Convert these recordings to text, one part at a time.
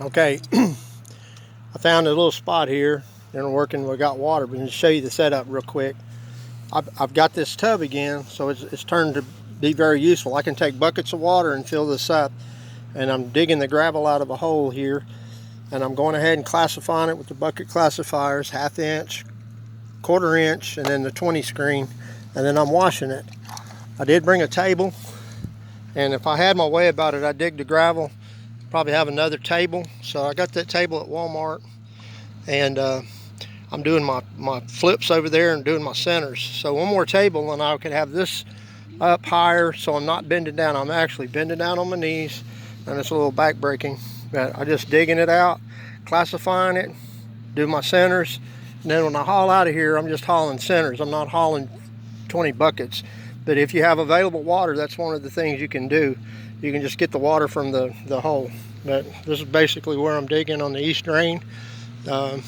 Okay, I found a little spot here. They're working, we got water, but to show you the setup real quick. I've got this tub again, so it's turned to be very useful. I can take buckets of water and fill this up, and I'm digging the gravel out of a hole here, and I'm going ahead and classifying it with the bucket classifiers, 1/2 inch, 1/4 inch, and then the 20 screen, and then I'm washing it. I did bring a table, and if I had my way about it, I'd dig the gravel, probably have another table. So I got that table at Walmart, and I'm doing my flips over there and doing my centers. So one more table and I could have this up higher, so I'm not bending down. I'm actually bending down on my knees, and it's a little back breaking. But I'm just digging it out, classifying it, do my centers, and then when I haul out of here, I'm just hauling centers. I'm not hauling 20 buckets. But if you have available water, that's one of the things you can do. You can just get the water from the hole. But this is basically where I'm digging on the east drain. My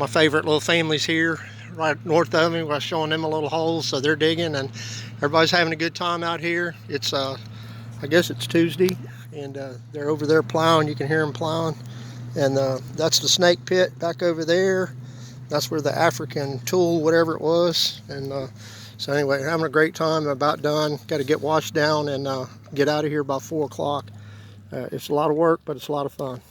favorite little families here, right north of me, we're showing them a little hole, so they're digging, and everybody's having a good time out here. It's I guess it's Tuesday, and they're over there plowing. You can hear them plowing, and that's the snake pit back over there. That's where the African tool, whatever it was, and so anyway, having a great time. I'm about done. Got to get washed down and get out of here by 4 o'clock. It's a lot of work, but it's a lot of fun.